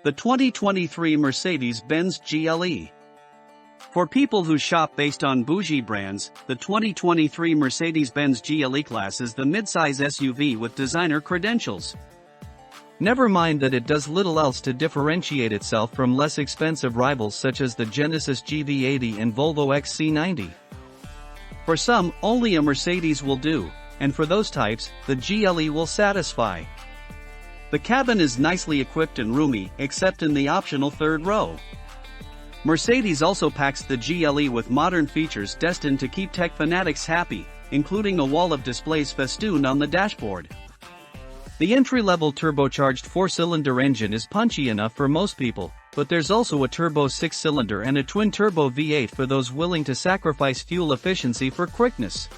The 2023 Mercedes-Benz GLE. For people who shop based on bougie brands, the 2023 Mercedes-Benz GLE class is the midsize SUV with designer credentials. Never mind that it does little else to differentiate itself from less expensive rivals such as the Genesis GV70 and Volvo XC90. For some, only a Mercedes will do, and for those types, the GLE will satisfy. The cabin is nicely equipped and roomy, except in the optional third row. Mercedes also packs the GLE with modern features destined to keep tech fanatics happy, including a wall of displays festooned on the dashboard. The entry-level turbocharged 4-cylinder engine is punchy enough for most people, but there's also a turbo 6-cylinder and a twin-turbo V8 for those willing to sacrifice fuel efficiency for quickness.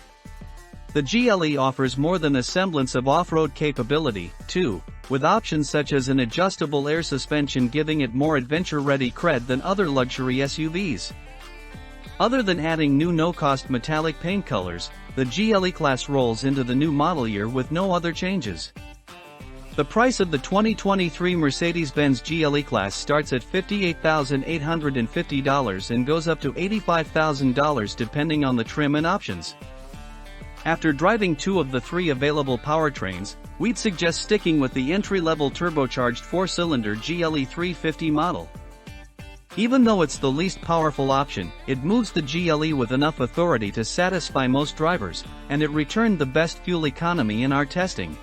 The GLE offers more than a semblance of off-road capability, too, with options such as an adjustable air suspension giving it more adventure-ready cred than other luxury SUVs. Other than adding new no-cost metallic paint colors, the GLE class rolls into the new model year with no other changes. The price of the 2023 Mercedes-Benz GLE class starts at $58,850 and goes up to $85,000 depending on the trim and options. After driving two of the three available powertrains, we'd suggest sticking with the entry-level turbocharged 4-cylinder GLE 350 model. Even though it's the least powerful option, it moves the GLE with enough authority to satisfy most drivers, and it returned the best fuel economy in our testing.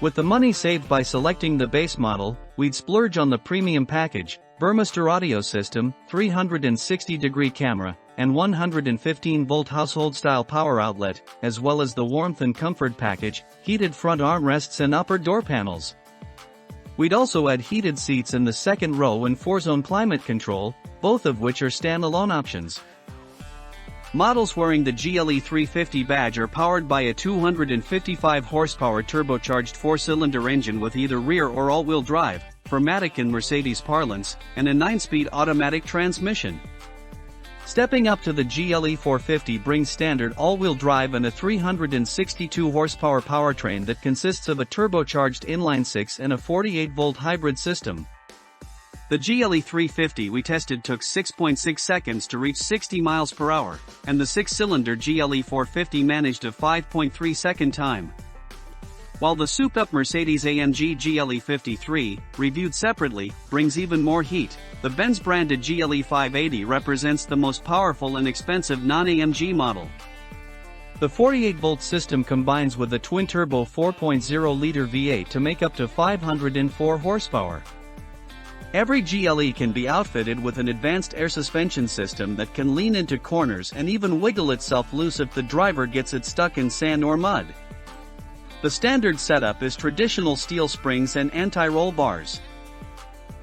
With the money saved by selecting the base model, we'd splurge on the premium package, Burmester audio system, 360-degree camera, and 115-volt household-style power outlet, as well as the warmth and comfort package, heated front armrests and upper door panels. We'd also add heated seats in the second row and 4-zone climate control, both of which are standalone options. Models wearing the GLE 350 badge are powered by a 255-horsepower turbocharged 4-cylinder engine with either rear or all-wheel drive, Formatic in Mercedes parlance, and a 9-speed automatic transmission. Stepping up to the GLE 450 brings standard all-wheel drive and a 362-horsepower powertrain that consists of a turbocharged inline-6 and a 48-volt hybrid system. The GLE 350 we tested took 6.6 seconds to reach 60 miles per hour, and the 6-cylinder GLE 450 managed a 5.3-second time. While the souped-up Mercedes-AMG GLE 53, reviewed separately, brings even more heat, the Benz-branded GLE 580 represents the most powerful and expensive non-AMG model. The 48-volt system combines with a twin-turbo 4.0-liter V8 to make up to 504 horsepower. Every GLE can be outfitted with an advanced air suspension system that can lean into corners and even wiggle itself loose if the driver gets it stuck in sand or mud. The standard setup is traditional steel springs and anti-roll bars.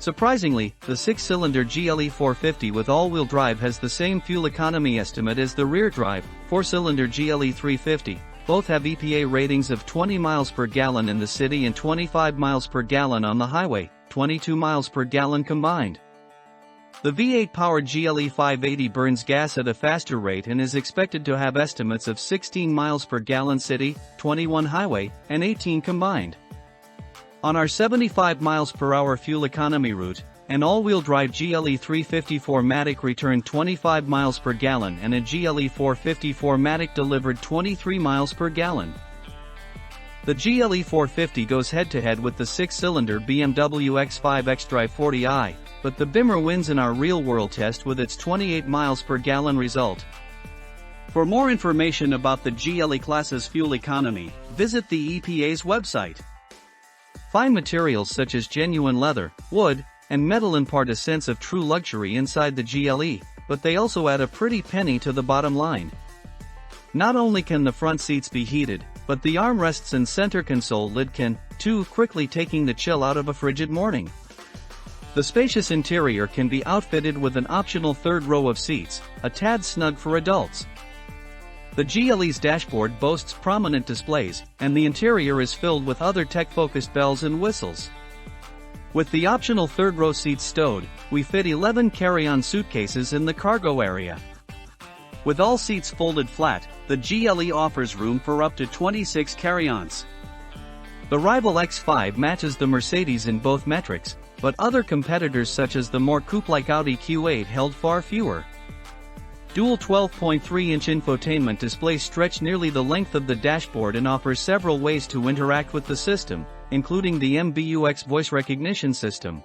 Surprisingly, the 6-cylinder GLE 450 with all-wheel drive has the same fuel economy estimate as the rear-drive, 4-cylinder GLE 350. Both have EPA ratings of 20 miles per gallon in the city and 25 miles per gallon on the highway, 22 miles per gallon combined. The V8-powered GLE 580 burns gas at a faster rate and is expected to have estimates of 16 miles per gallon city, 21 highway, and 18 combined. On our 75 miles per hour fuel economy route, an all-wheel drive GLE 350 4MATIC returned 25 miles per gallon and a GLE 450 4MATIC delivered 23 miles per gallon. The GLE 450 goes head-to-head with the 6-cylinder BMW X5 xDrive 40i, but the Bimmer wins in our real-world test with its 28 miles per gallon result. For more information about the GLE class's fuel economy, visit the EPA's website. Fine materials such as genuine leather, wood, and metal impart a sense of true luxury inside the GLE, but they also add a pretty penny to the bottom line. Not only can the front seats be heated, but the armrests and center console lid can, too, quickly taking the chill out of a frigid morning. The spacious interior can be outfitted with an optional third row of seats, a tad snug for adults. The GLE's dashboard boasts prominent displays, and the interior is filled with other tech-focused bells and whistles. With the optional third row seats stowed, we fit 11 carry-on suitcases in the cargo area. With all seats folded flat, the GLE offers room for up to 26 carry-ons. The rival X5 matches the Mercedes in both metrics, but other competitors such as the more coupe-like Audi Q8 held far fewer. Dual 12.3-inch infotainment displays stretch nearly the length of the dashboard and offers several ways to interact with the system, including the MBUX voice recognition system.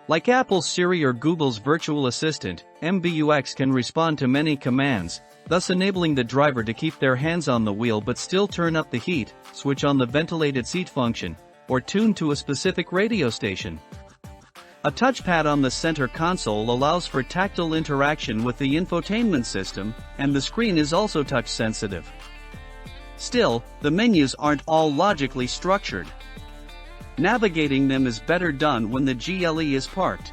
Like Apple's Siri or Google's virtual assistant, MBUX can respond to many commands, thus enabling the driver to keep their hands on the wheel but still turn up the heat, switch on the ventilated seat function, or tune to a specific radio station. A touchpad on the center console allows for tactile interaction with the infotainment system, and the screen is also touch-sensitive. Still, the menus aren't all logically structured. Navigating them is better done when the GLE is parked.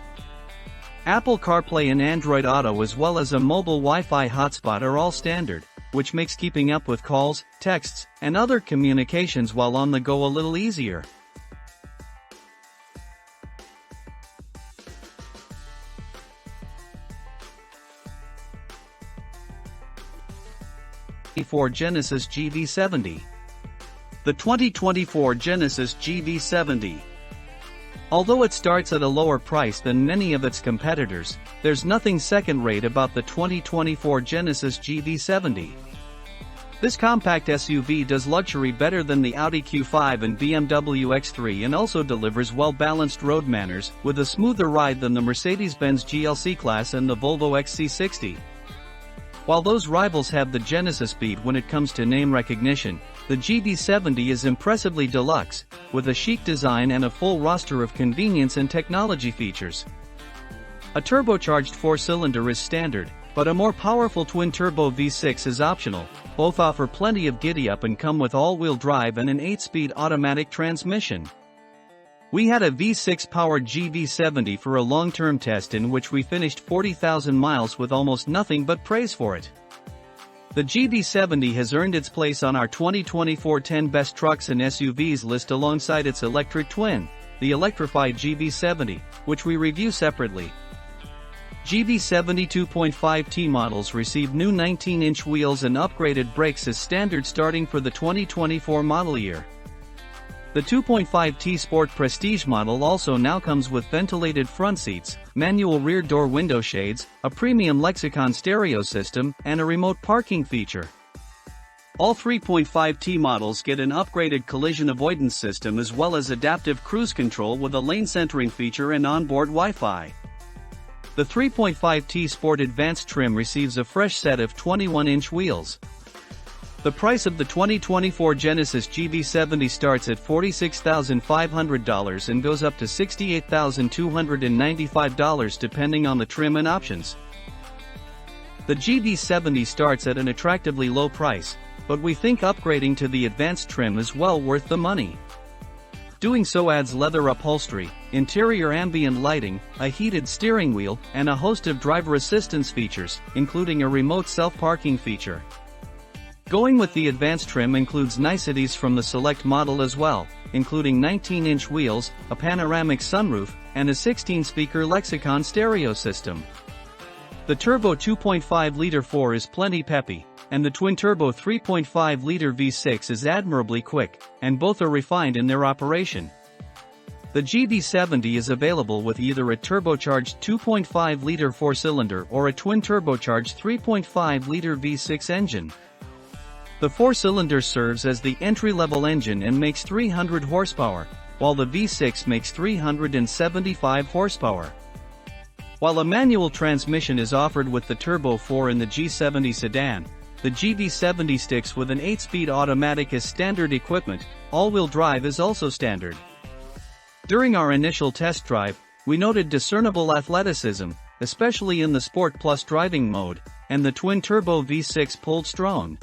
Apple CarPlay and Android Auto as well as a mobile Wi-Fi hotspot are all standard, which makes keeping up with calls, texts, and other communications while on the go a little easier. Genesis GV70. The 2024 Genesis GV70. Although it starts at a lower price than many of its competitors, there's nothing second-rate about the 2024 Genesis GV70. This compact SUV does luxury better than the Audi Q5 and BMW X5 and also delivers well-balanced road manners, with a smoother ride than the Mercedes-Benz GLC class and the Volvo XC60. While those rivals have the Genesis beat when it comes to name recognition, the GV70 is impressively deluxe, with a chic design and a full roster of convenience and technology features. A turbocharged four-cylinder is standard, but a more powerful twin-turbo V6 is optional. Both offer plenty of giddy-up and come with all-wheel drive and an 8-speed automatic transmission. We had a V6-powered GV70 for a long-term test in which we finished 40,000 miles with almost nothing but praise for it. The GV70 has earned its place on our 2024 10 Best Trucks and SUVs list alongside its electric twin, the electrified GV70, which we review separately. GV70 2.5T models receive new 19-inch wheels and upgraded brakes as standard starting for the 2024 model year. The 2.5T Sport Prestige model also now comes with ventilated front seats, manual rear door window shades, a premium Lexicon stereo system, and a remote parking feature. All 3.5T models get an upgraded collision avoidance system as well as adaptive cruise control with a lane centering feature and onboard Wi-Fi. The 3.5T Sport Advanced trim receives a fresh set of 21-inch wheels. The price of the 2024 Genesis GV70 starts at $46,500 and goes up to $68,295 depending on the trim and options. The GV70 starts at an attractively low price, but we think upgrading to the advanced trim is well worth the money. Doing so adds leather upholstery, interior ambient lighting, a heated steering wheel, and a host of driver assistance features, including a remote self-parking feature. Going with the advanced trim includes niceties from the Select model as well, including 19-inch wheels, a panoramic sunroof, and a 16-speaker Lexicon stereo system. The turbo 2.5-liter 4 is plenty peppy, and the twin-turbo 3.5-liter V6 is admirably quick, and both are refined in their operation. The GV70 is available with either a turbocharged 2.5-liter 4-cylinder or a twin-turbocharged 3.5-liter V6 engine. The 4-cylinder serves as the entry-level engine and makes 300 horsepower, while the V6 makes 375 horsepower. While a manual transmission is offered with the Turbo 4 in the G70 sedan, the GV70 sticks with an 8-speed automatic as standard equipment. All-wheel drive is also standard. During our initial test drive, we noted discernible athleticism, especially in the Sport Plus driving mode, and the twin-turbo V6 pulled strong.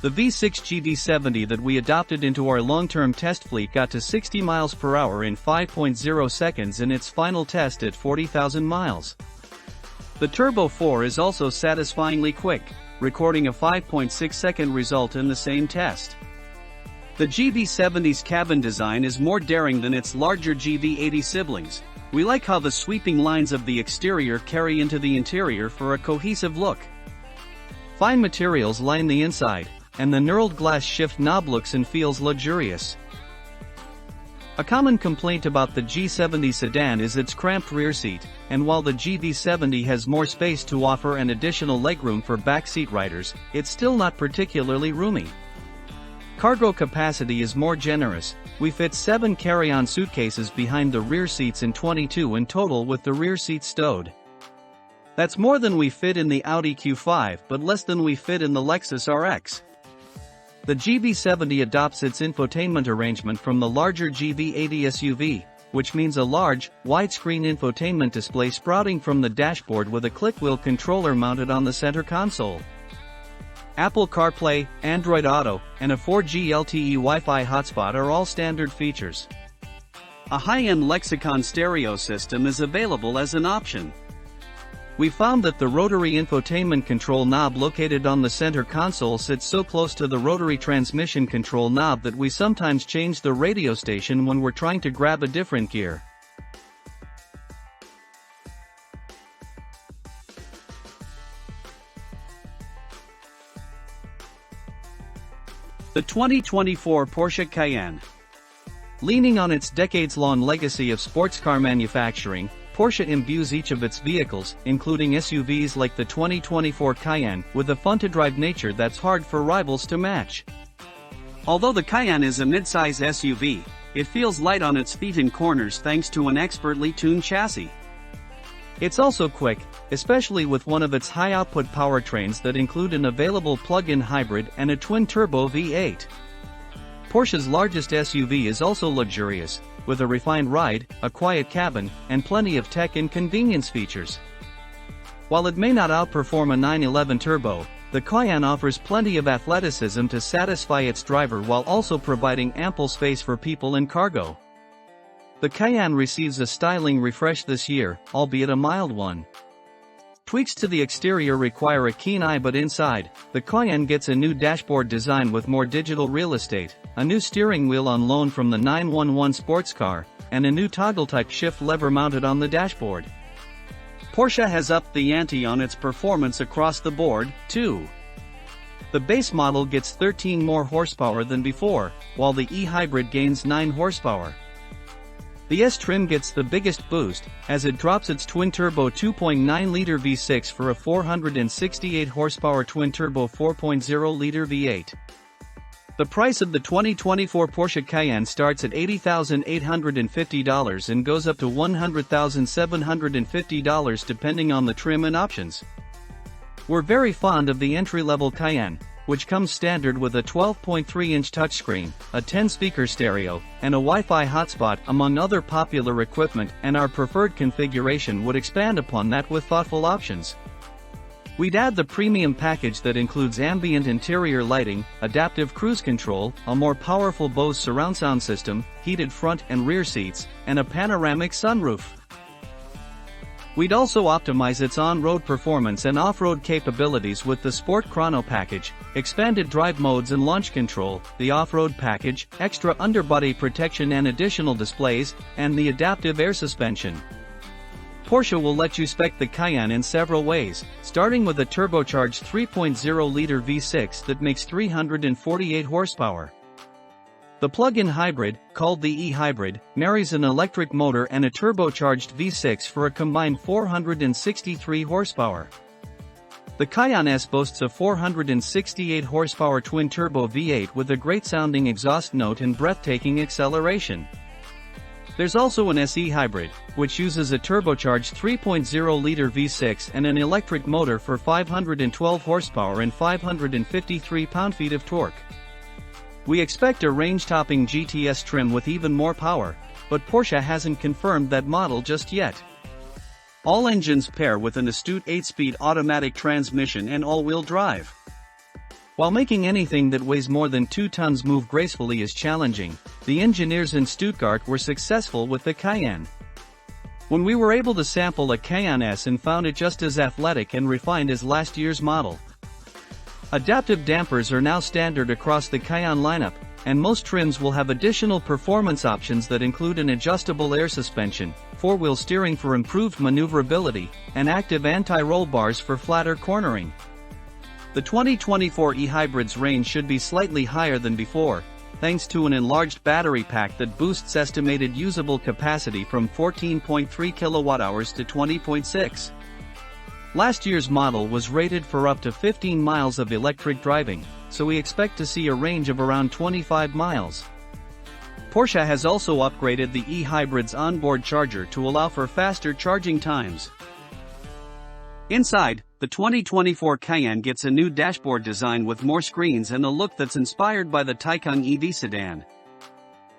The V6 GV70 that we adopted into our long-term test fleet got to 60 miles per hour in 5.0 seconds in its final test at 40,000 miles. The Turbo 4 is also satisfyingly quick, recording a 5.6-second result in the same test. The GV70's cabin design is more daring than its larger GV80 siblings. We like how the sweeping lines of the exterior carry into the interior for a cohesive look. Fine materials line the inside, and the knurled glass shift knob looks and feels luxurious. A common complaint about the G70 sedan is its cramped rear seat, and while the GV70 has more space to offer and additional legroom for backseat riders, it's still not particularly roomy. Cargo capacity is more generous. We fit 7 carry-on suitcases behind the rear seats and 22 in total with the rear seats stowed. That's more than we fit in the Audi Q5 but less than we fit in the Lexus RX. The GV70 adopts its infotainment arrangement from the larger GV80 SUV, which means a large, widescreen infotainment display sprouting from the dashboard with a click-wheel controller mounted on the center console. Apple CarPlay, Android Auto, and a 4G LTE Wi-Fi hotspot are all standard features. A high-end Lexicon stereo system is available as an option. We found that the rotary infotainment control knob located on the center console sits so close to the rotary transmission control knob that we sometimes change the radio station when we're trying to grab a different gear. The 2024 Porsche Cayenne. Leaning on its decades-long legacy of sports car manufacturing, Porsche imbues each of its vehicles, including SUVs like the 2024 Cayenne, with a fun-to-drive nature that's hard for rivals to match. Although the Cayenne is a mid-size SUV, it feels light on its feet in corners thanks to an expertly tuned chassis. It's also quick, especially with one of its high-output powertrains that include an available plug-in hybrid and a twin-turbo V8. Porsche's largest SUV is also luxurious, with a refined ride, a quiet cabin, and plenty of tech and convenience features. While it may not outperform a 911 Turbo, the Cayenne offers plenty of athleticism to satisfy its driver while also providing ample space for people and cargo. The Cayenne receives a styling refresh this year, albeit a mild one. Tweaks to the exterior require a keen eye, but inside, the Cayenne gets a new dashboard design with more digital real estate, a new steering wheel on loan from the 911 sports car, and a new toggle-type shift lever mounted on the dashboard. Porsche has upped the ante on its performance across the board, too. The base model gets 13 more horsepower than before, while the e-hybrid gains 9 horsepower. The S-Trim gets the biggest boost, as it drops its twin-turbo 2.9-liter V6 for a 468-horsepower twin-turbo 4.0-liter V8. The price of the 2024 Porsche Cayenne starts at $80,850 and goes up to $100,750 depending on the trim and options. We're very fond of the entry-level Cayenne, which comes standard with a 12.3-inch touchscreen, a 10-speaker stereo, and a Wi-Fi hotspot among other popular equipment, and our preferred configuration would expand upon that with thoughtful options. We'd add the premium package that includes ambient interior lighting, adaptive cruise control, a more powerful Bose surround sound system, heated front and rear seats, and a panoramic sunroof. We'd also optimize its on-road performance and off-road capabilities with the Sport Chrono package, expanded drive modes and launch control, the off-road package, extra underbody protection and additional displays, and the adaptive air suspension. Porsche will let you spec the Cayenne in several ways, starting with a turbocharged 3.0-liter V6 that makes 348 horsepower. The plug-in hybrid, called the e-hybrid, marries an electric motor and a turbocharged V6 for a combined 463 horsepower. The Cayenne S boasts a 468 horsepower twin-turbo V8 with a great-sounding exhaust note and breathtaking acceleration. There's also an SE hybrid, which uses a turbocharged 3.0-liter V6 and an electric motor for 512 horsepower and 553 pound-feet of torque. We expect a range-topping GTS trim with even more power, but Porsche hasn't confirmed that model just yet. All engines pair with an astute 8-speed automatic transmission and all-wheel drive. While making anything that weighs more than 2 tons move gracefully is challenging, the engineers in Stuttgart were successful with the Cayenne. When we were able to sample a Cayenne S and found it just as athletic and refined as last year's model. Adaptive dampers are now standard across the Cayenne lineup, and most trims will have additional performance options that include an adjustable air suspension, 4-wheel steering for improved maneuverability, and active anti-roll bars for flatter cornering. The 2024 e-hybrid's range should be slightly higher than before, thanks to an enlarged battery pack that boosts estimated usable capacity from 14.3 kWh to 20.6. Last year's model was rated for up to 15 miles of electric driving, so we expect to see a range of around 25 miles. Porsche has also upgraded the e-hybrid's onboard charger to allow for faster charging times. Inside, the 2024 Cayenne gets a new dashboard design with more screens and a look that's inspired by the Taycan EV sedan.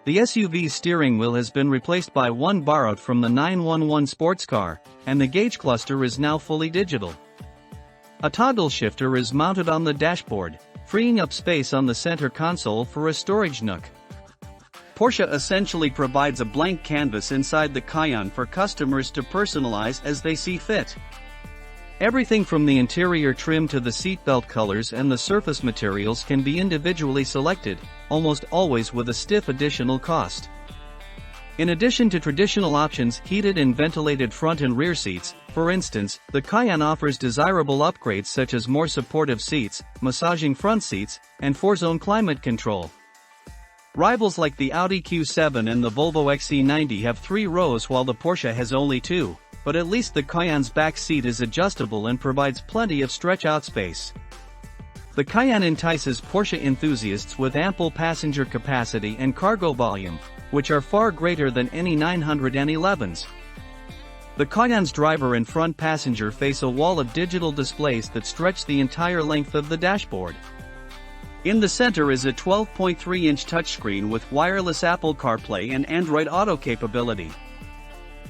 The SUV's steering wheel has been replaced by one borrowed from the 911 sports car, and the gauge cluster is now fully digital. A toggle shifter is mounted on the dashboard, freeing up space on the center console for a storage nook. Porsche essentially provides a blank canvas inside the Cayenne for customers to personalize as they see fit. Everything from the interior trim to the seatbelt colors and the surface materials can be individually selected, almost always with a stiff additional cost. In addition to traditional options, heated and ventilated front and rear seats, for instance, the Cayenne offers desirable upgrades such as more supportive seats, massaging front seats, and 4-zone climate control. Rivals like the Audi Q7 and the Volvo XC90 have 3 rows while the Porsche has only 2, but at least the Cayenne's back seat is adjustable and provides plenty of stretch-out space. The Cayenne entices Porsche enthusiasts with ample passenger capacity and cargo volume, which are far greater than any 911s. The Cayenne's driver and front passenger face a wall of digital displays that stretch the entire length of the dashboard. In the center is a 12.3-inch touchscreen with wireless Apple CarPlay and Android Auto capability.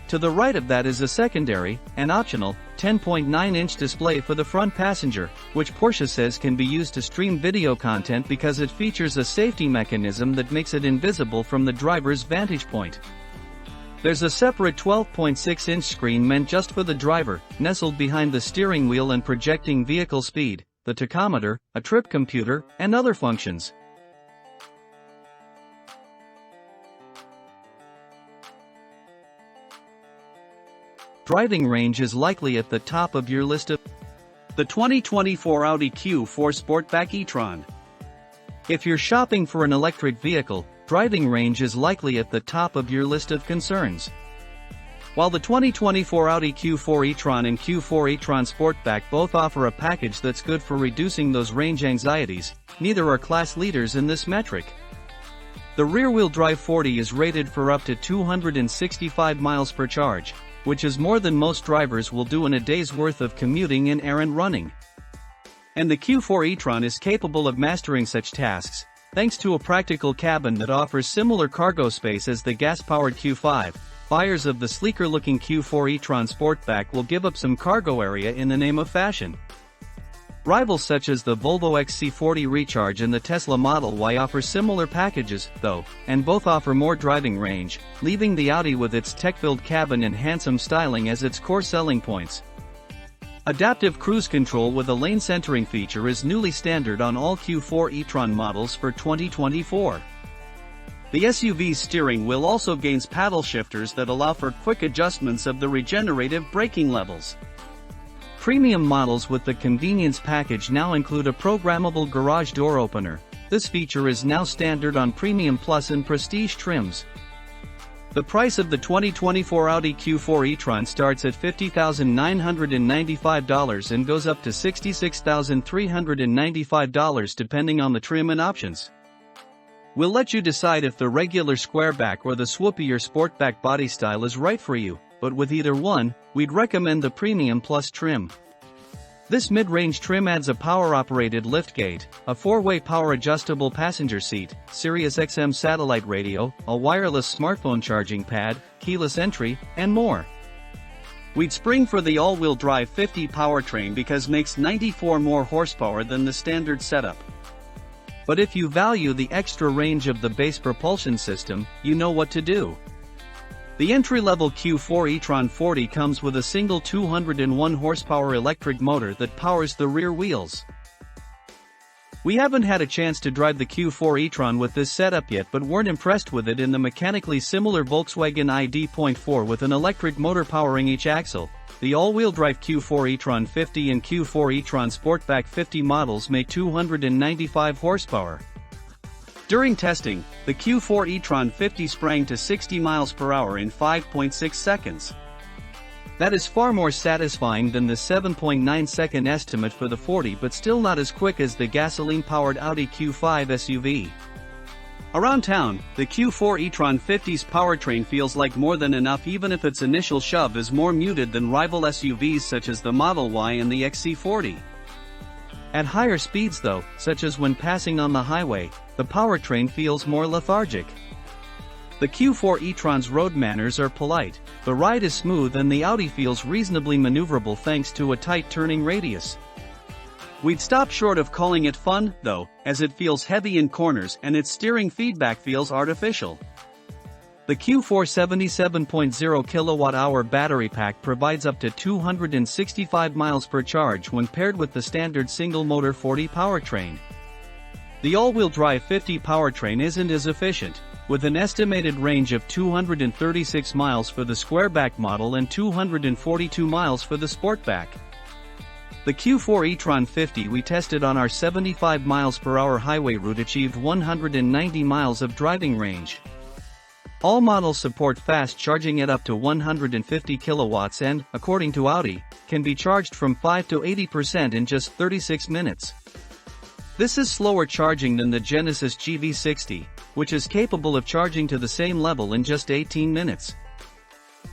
To the right of that is a secondary, and optional, 10.9-inch display for the front passenger, which Porsche says can be used to stream video content because it features a safety mechanism that makes it invisible from the driver's vantage point. There's a separate 12.6-inch screen meant just for the driver, nestled behind the steering wheel and projecting vehicle speed, the tachometer, a trip computer, and other functions. Driving range is likely at the top of your list of the 2024 Audi Q4 Sportback e-tron. If you're shopping for an electric vehicle, driving range is likely at the top of your list of concerns. While the 2024 Audi Q4 e-tron and Q4 e-tron Sportback both offer a package that's good for reducing those range anxieties, neither are class leaders in this metric. The rear-wheel drive 40 is rated for up to 265 miles per charge, which is more than most drivers will do in a day's worth of commuting and errand running. And the Q4 e-tron is capable of mastering such tasks, thanks to a practical cabin that offers similar cargo space as the gas-powered Q5. Buyers of the sleeker-looking Q4 e-tron Sportback will give up some cargo area in the name of fashion. Rivals such as the Volvo XC40 Recharge and the Tesla Model Y offer similar packages, though, and both offer more driving range, leaving the Audi with its tech-filled cabin and handsome styling as its core selling points. Adaptive cruise control with a lane centering feature is newly standard on all Q4 e-tron models for 2024. The SUV's steering wheel also gains paddle shifters that allow for quick adjustments of the regenerative braking levels. Premium models with the convenience package now include a programmable garage door opener. This feature is now standard on Premium Plus and Prestige trims. The price of the 2024 Audi Q4 e-tron starts at $50,995 and goes up to $66,395 depending on the trim and options. We'll let you decide if the regular squareback or the swoopier sportback body style is right for you, but with either one, we'd recommend the Premium Plus trim. This mid-range trim adds a power-operated liftgate, a 4-way power-adjustable passenger seat, Sirius XM satellite radio, a wireless smartphone charging pad, keyless entry, and more. We'd spring for the all-wheel drive 50 powertrain because makes 94 more horsepower than the standard setup. But if you value the extra range of the base propulsion system, you know what to do. The entry-level Q4 e-tron 40 comes with a single 201 horsepower electric motor that powers the rear wheels. We haven't had a chance to drive the Q4 e-tron with this setup yet, but weren't impressed with it in the mechanically similar Volkswagen ID.4 with an electric motor powering each axle. The all-wheel drive Q4 e-tron 50 and Q4 e-tron Sportback 50 models make 295 horsepower. During testing, the Q4 e-tron 50 sprang to 60 miles per hour in 5.6 seconds. That is far more satisfying than the 7.9-second estimate for the 40, but still not as quick as the gasoline-powered Audi Q5 SUV. Around town, the Q4 e-tron 50's powertrain feels like more than enough even if its initial shove is more muted than rival SUVs such as the Model Y and the XC40. At higher speeds though, such as when passing on the highway, the powertrain feels more lethargic. The Q4 e-tron's road manners are polite, the ride is smooth and the Audi feels reasonably maneuverable thanks to a tight turning radius. We'd stop short of calling it fun, though, as it feels heavy in corners and its steering feedback feels artificial. The Q4 77.0 kWh battery pack provides up to 265 miles per charge when paired with the standard single-motor 40 powertrain. The all-wheel drive 50 powertrain isn't as efficient, with an estimated range of 236 miles for the squareback model and 242 miles for the sportback. The Q4 e-tron 50 we tested on our 75 miles per hour highway route achieved 190 miles of driving range. All models support fast charging at up to 150 kilowatts and, according to Audi, can be charged from 5 to 80% in just 36 minutes. This is slower charging than the Genesis GV70, which is capable of charging to the same level in just 18 minutes.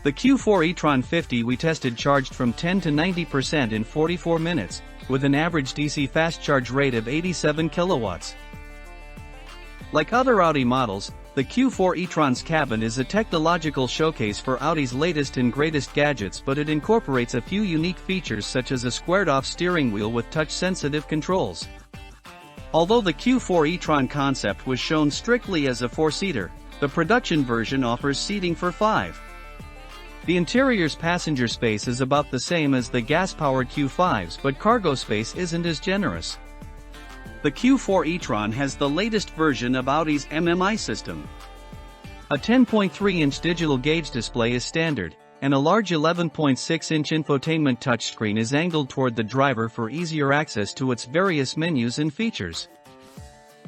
The Q4 e-tron 50 we tested charged from 10 to 90% in 44 minutes, with an average DC fast charge rate of 87 kilowatts. Like other Audi models, the Q4 e-tron's cabin is a technological showcase for Audi's latest and greatest gadgets, but it incorporates a few unique features such as a squared-off steering wheel with touch-sensitive controls. Although the Q4 e-tron concept was shown strictly as a 4-seater, the production version offers seating for 5. The interior's passenger space is about the same as the gas-powered Q5's, but cargo space isn't as generous. The Q4 e-tron has the latest version of Audi's MMI system. A 10.3-inch digital gauge display is standard, and a large 11.6-inch infotainment touchscreen is angled toward the driver for easier access to its various menus and features.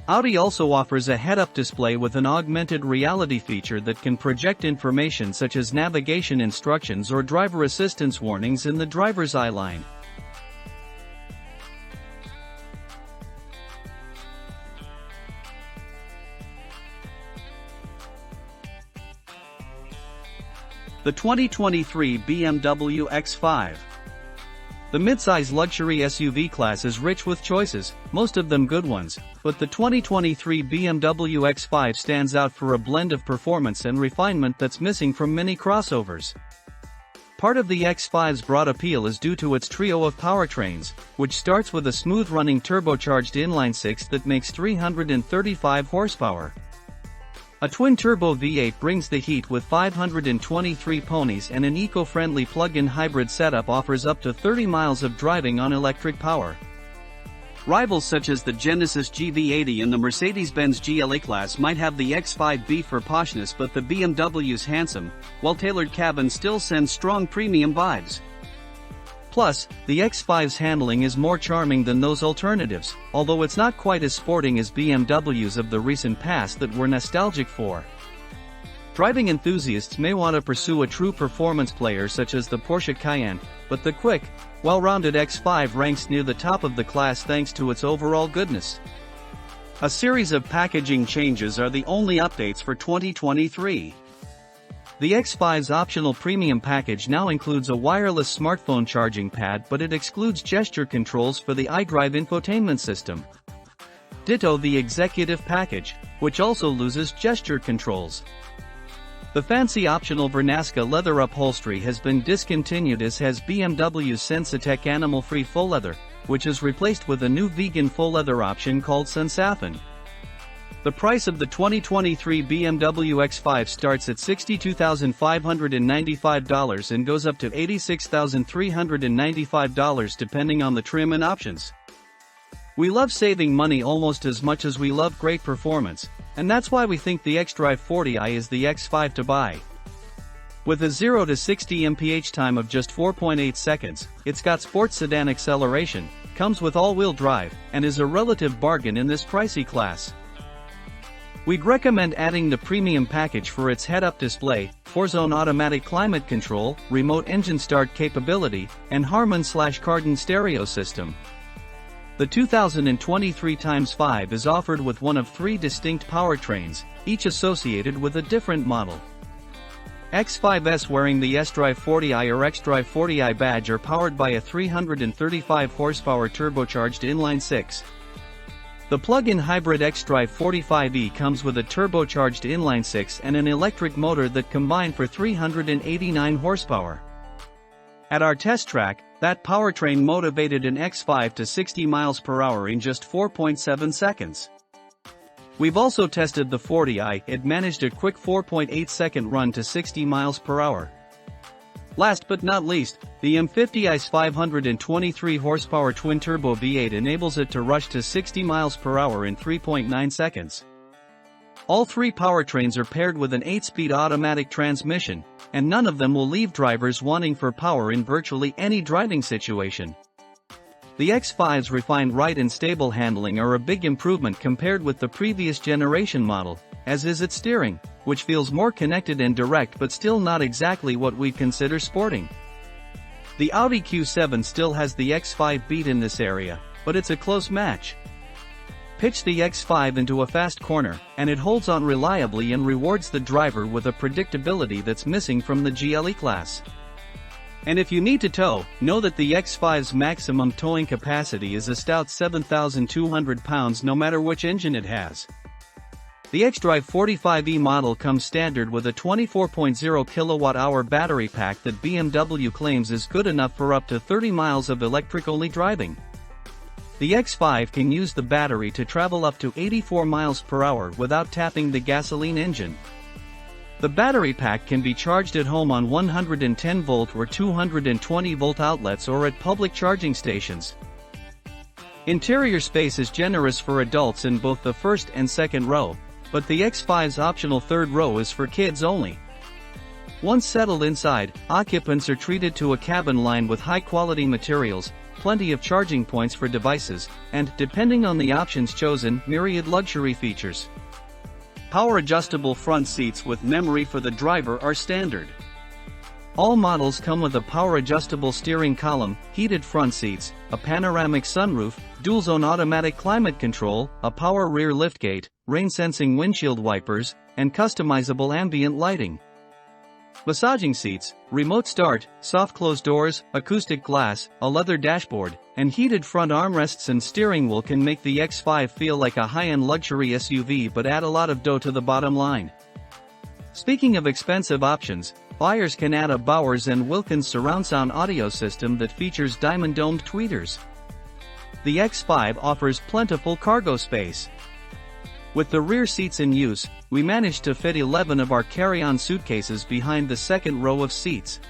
Audi also offers a head-up display with an augmented reality feature that can project information such as navigation instructions or driver assistance warnings in the driver's eye line. The 2023 BMW X5. The midsize luxury SUV class is rich with choices, most of them good ones, but the 2023 BMW X5 stands out for a blend of performance and refinement that's missing from many crossovers. Part of the X5's broad appeal is due to its trio of powertrains, which starts with a smooth-running turbocharged inline-six that makes 335 horsepower. A twin-turbo V8 brings the heat with 523 ponies, and an eco-friendly plug-in hybrid setup offers up to 30 miles of driving on electric power. Rivals such as the Genesis GV80 and the Mercedes-Benz GLE class might have the X5 beef for poshness, but the BMW's handsome, well-tailored cabin still sends strong premium vibes. Plus, the X5's handling is more charming than those alternatives, although it's not quite as sporting as BMWs of the recent past that we're nostalgic for. Driving enthusiasts may want to pursue a true performance player such as the Porsche Cayenne, but the quick, well-rounded X5 ranks near the top of the class thanks to its overall goodness. A series of packaging changes are the only updates for 2023. The X5's optional premium package now includes a wireless smartphone charging pad, but it excludes gesture controls for the iDrive infotainment system. Ditto the executive package, which also loses gesture controls. The fancy optional Vernasca leather upholstery has been discontinued, as has BMW's Sensatec animal-free faux leather, which is replaced with a new vegan faux leather option called Sensafin. The price of the 2023 BMW X5 starts at $62,595 and goes up to $86,395 depending on the trim and options. We love saving money almost as much as we love great performance, and that's why we think the xDrive 40i is the X5 to buy. With a 0 to 60 mph time of just 4.8 seconds, it's got sports sedan acceleration, comes with all-wheel drive, and is a relative bargain in this pricey class. We'd recommend adding the premium package for its head-up display, 4-zone automatic climate control, remote engine start capability, and Harman/Kardon stereo system. The 2023 x5 is offered with one of 3 distinct powertrains, each associated with a different model. X5s wearing the S-Drive 40i or X-Drive 40i badge are powered by a 335 horsepower turbocharged inline-6. The plug-in hybrid X-Drive 45e comes with a turbocharged inline-6 and an electric motor that combine for 389 horsepower. At our test track, that powertrain motivated an X5 to 60 miles per hour in just 4.7 seconds. We've also tested the 40i, it managed a quick 4.8-second run to 60 miles per hour. Last but not least, the M50i's 523 horsepower twin-turbo V8 enables it to rush to 60 miles per hour in 3.9 seconds. All 3 powertrains are paired with an 8-speed automatic transmission, and none of them will leave drivers wanting for power in virtually any driving situation. The X5's refined ride and stable handling are a big improvement compared with the previous generation model, as is its steering, which feels more connected and direct but still not exactly what we'd consider sporting. The Audi Q7 still has the X5 beat in this area, but it's a close match. Pitch the X5 into a fast corner, and it holds on reliably and rewards the driver with a predictability that's missing from the GLE class. And if you need to tow, know that the X5's maximum towing capacity is a stout 7,200 pounds no matter which engine it has. The X-Drive 45e model comes standard with a 24.0 kWh battery pack that BMW claims is good enough for up to 30 miles of electric-only driving. The X5 can use the battery to travel up to 84 miles per hour without tapping the gasoline engine. The battery pack can be charged at home on 110-volt or 220-volt outlets or at public charging stations. Interior space is generous for adults in both the first and second row, but the X5's optional third row is for kids only. Once settled inside, occupants are treated to a cabin lined with high-quality materials, plenty of charging points for devices, and, depending on the options chosen, myriad luxury features. Power-adjustable front seats with memory for the driver are standard. All models come with a power-adjustable steering column, heated front seats, a panoramic sunroof, dual-zone automatic climate control, a power rear liftgate, rain-sensing windshield wipers, and customizable ambient lighting. Massaging seats, remote start, soft close doors, acoustic glass, a leather dashboard, and heated front armrests and steering wheel can make the X5 feel like a high-end luxury SUV but add a lot of dough to the bottom line. Speaking of expensive options, buyers can add a Bowers & Wilkins surround sound audio system that features diamond-domed tweeters. The X5 offers plentiful cargo space. With the rear seats in use, we managed to fit 11 of our carry-on suitcases behind the second row of seats.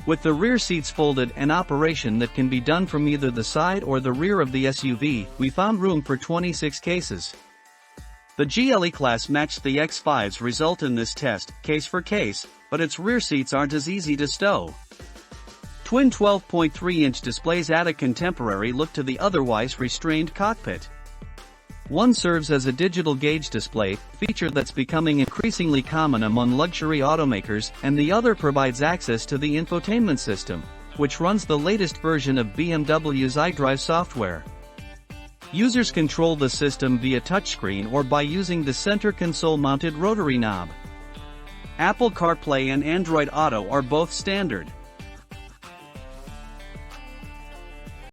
With the rear seats folded, an operation that can be done from either the side or the rear of the SUV, we found room for 26 cases. The GLE class matched the X5's result in this test, case for case, but its rear seats aren't as easy to stow. Twin 12.3-inch displays add a contemporary look to the otherwise restrained cockpit. One serves as a digital gauge display, feature that's becoming increasingly common among luxury automakers, and the other provides access to the infotainment system, which runs the latest version of BMW's iDrive software. Users control the system via touchscreen or by using the center console-mounted rotary knob. Apple CarPlay and Android Auto are both standard.